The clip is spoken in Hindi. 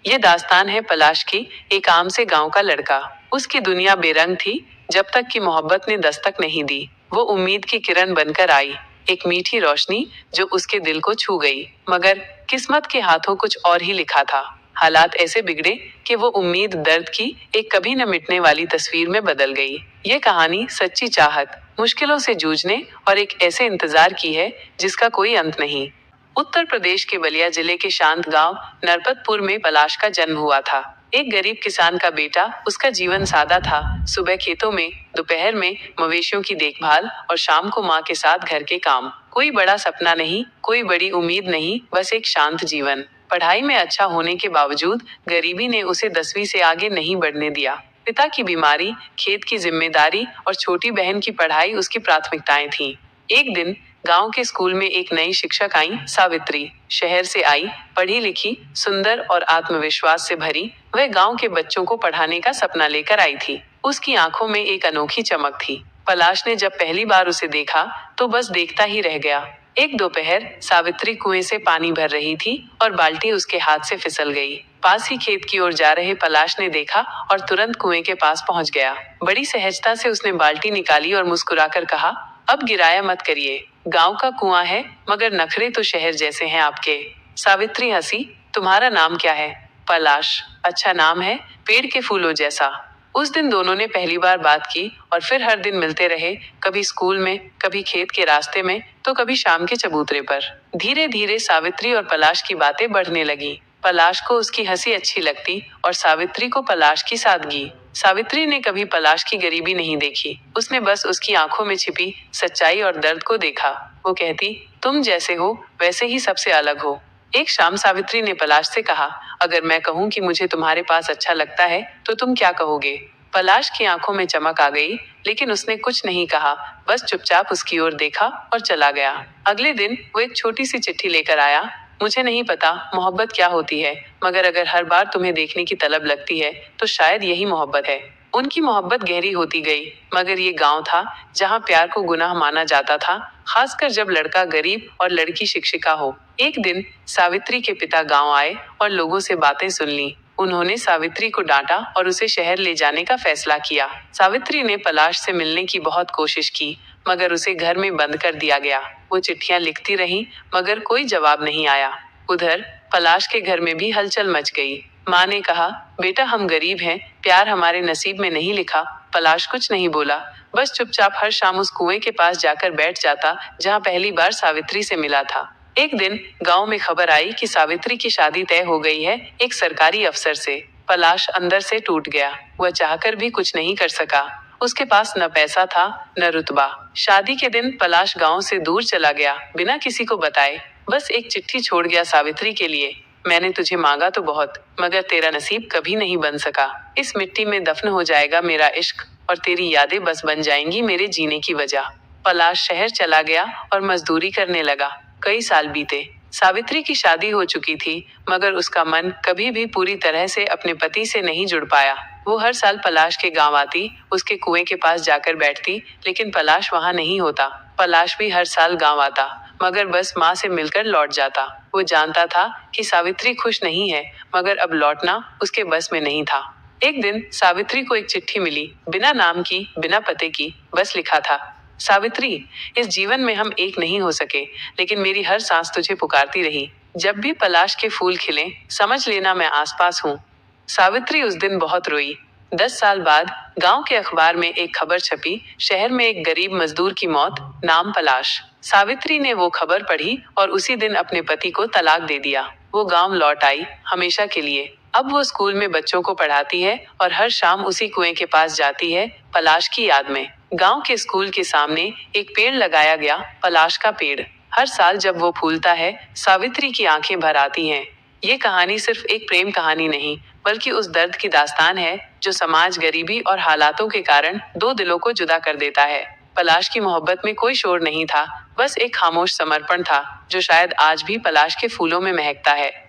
ये दास्तान है पलाश की, एक आम से गांव का लड़का। उसकी दुनिया बेरंग थी जब तक कि मोहब्बत ने दस्तक नहीं दी। वो उम्मीद की किरण बनकर आई, एक मीठी रोशनी जो उसके दिल को छू गई। मगर किस्मत के हाथों कुछ और ही लिखा था। हालात ऐसे बिगड़े कि वो उम्मीद दर्द की एक कभी न मिटने वाली तस्वीर में बदल गई। ये कहानी सच्ची चाहत, मुश्किलों से जूझने और एक ऐसे इंतजार की है जिसका कोई अंत नहीं। उत्तर प्रदेश के बलिया जिले के शांत गांव नरपतपुर में पलाश का जन्म हुआ था। एक गरीब किसान का बेटा। उसका जीवन सादा था। सुबह खेतों में, दोपहर में मवेशियों की देखभाल और शाम को माँ के साथ घर के काम। कोई बड़ा सपना नहीं, कोई बड़ी उम्मीद नहीं, बस एक शांत जीवन। पढ़ाई में अच्छा होने के बावजूद गरीबी ने उसे 10वीं से आगे नहीं बढ़ने दिया। पिता की बीमारी, खेत की जिम्मेदारी और छोटी बहन की पढ़ाई उसकी प्राथमिकताएं थीं। एक दिन गांव के स्कूल में एक नई शिक्षक आई, सावित्री। शहर से आई, पढ़ी लिखी, सुंदर और आत्मविश्वास से भरी। वह गांव के बच्चों को पढ़ाने का सपना लेकर आई थी। उसकी आंखों में एक अनोखी चमक थी। पलाश ने जब पहली बार उसे देखा तो बस देखता ही रह गया। एक दोपहर सावित्री कुएं से पानी भर रही थी और बाल्टी उसके हाथ से फिसल गई। पास ही खेत की ओर जा रहे पलाश ने देखा और तुरंत कुएं के पास पहुंच गया। बड़ी सहजता से उसने बाल्टी निकाली और मुस्कुराकर कहा, अब गिराया मत करिए, गांव का कुआं है, मगर नखरे तो शहर जैसे हैं आपके। सावित्री हंसी, तुम्हारा नाम क्या है? पलाश, अच्छा नाम है, पेड़ के फूलों जैसा। उस दिन दोनों ने पहली बार बात की और फिर हर दिन मिलते रहे, कभी स्कूल में, कभी खेत के रास्ते में, तो कभी शाम के चबूतरे पर। धीरे धीरे सावित्री और पलाश की बातें बढ़ने लगी। पलाश को उसकी हंसी अच्छी लगती और सावित्री को पलाश की सादगी। सावित्री ने कभी पलाश की गरीबी नहीं देखी। उसने बस उसकी आंखों में छिपी सच्चाई और दर्द को देखा। वो कहती, तुम जैसे हो वैसे ही सबसे अलग हो। एक शाम सावित्री ने पलाश से कहा, अगर मैं कहूँ कि मुझे तुम्हारे पास अच्छा लगता है तो तुम क्या कहोगे? पलाश की आंखों में चमक आ गई, लेकिन उसने कुछ नहीं कहा, बस चुपचाप उसकी ओर देखा और चला गया। अगले दिन वो एक छोटी सी चिट्ठी लेकर आया। मुझे नहीं पता मोहब्बत क्या होती है, मगर अगर हर बार तुम्हें देखने की तलब लगती है तो शायद यही मोहब्बत है। उनकी मोहब्बत गहरी होती गई, मगर ये गांव था जहां प्यार को गुनाह माना जाता था, खासकर जब लड़का गरीब और लड़की शिक्षिका हो। एक दिन सावित्री के पिता गांव आए और लोगों से बातें सुन ली। उन्होंने सावित्री को डांटा और उसे शहर ले जाने का फैसला किया। सावित्री ने पलाश से मिलने की बहुत कोशिश की, मगर उसे घर में बंद कर दिया गया। वो चिट्ठियां लिखती रही, मगर कोई जवाब नहीं आया। उधर पलाश के घर में भी हलचल मच गई। माँ ने कहा, बेटा हम गरीब हैं, प्यार हमारे नसीब में नहीं लिखा। पलाश कुछ नहीं बोला, बस चुपचाप हर शाम उस कुएं के पास जाकर बैठ जाता जहाँ पहली बार सावित्री से मिला था। एक दिन गांव में खबर आई कि सावित्री की शादी तय हो गई है एक सरकारी अफसर से। पलाश अंदर से टूट गया। वह चाहकर भी कुछ नहीं कर सका। उसके पास न पैसा था, न रुतबा। शादी के दिन पलाश गांव से दूर चला गया, बिना किसी को बताए। बस एक चिट्ठी छोड़ गया सावित्री के लिए, मैंने तुझे मांगा तो बहुत, मगर तेरा नसीब कभी नहीं बन सका। इस मिट्टी में दफन हो जाएगा मेरा इश्क और तेरी यादें बस बन जाएंगी मेरे जीने की वजह। पलाश शहर चला गया और मजदूरी करने लगा। कई साल बीते। सावित्री की शादी हो चुकी थी, मगर उसका मन कभी भी पूरी तरह से अपने पति से नहीं जुड़ पाया। वो हर साल पलाश के गांव आती, उसके कुएं के पास जाकर बैठती, लेकिन पलाश वहां नहीं होता। पलाश भी हर साल गांव आता, मगर बस माँ से मिलकर लौट जाता। वो जानता था कि सावित्री खुश नहीं है, मगर अब लौटना उसके बस में नहीं था। एक दिन सावित्री को एक चिट्ठी मिली, बिना नाम की, बिना पते की, बस लिखा था, सावित्री, इस जीवन में हम एक नहीं हो सके, लेकिन मेरी हर सांस तुझे पुकारती रही। जब भी पलाश के फूल खिले, समझ लेना मैं आसपास हूँ। सावित्री उस दिन बहुत रोई। 10 साल बाद गांव के अखबार में एक खबर छपी, शहर में एक गरीब मजदूर की मौत, नाम पलाश। सावित्री ने वो खबर पढ़ी और उसी दिन अपने पति को तलाक दे दिया। वो गांव लौट आई, हमेशा के लिए। अब वो स्कूल में बच्चों को पढ़ाती है और हर शाम उसी कुएं के पास जाती है, पलाश की याद में। गांव के स्कूल के सामने एक पेड़ लगाया गया, पलाश का पेड़। हर साल जब वो फूलता है, सावित्री की आंखें भर आती हैं। ये कहानी सिर्फ एक प्रेम कहानी नहीं, बल्कि उस दर्द की दास्तान है जो समाज, गरीबी और हालातों के कारण दो दिलों को जुदा कर देता है। पलाश की मोहब्बत में कोई शोर नहीं था, बस एक खामोश समर्पण था, जो शायद आज भी पलाश के फूलों में महकता है।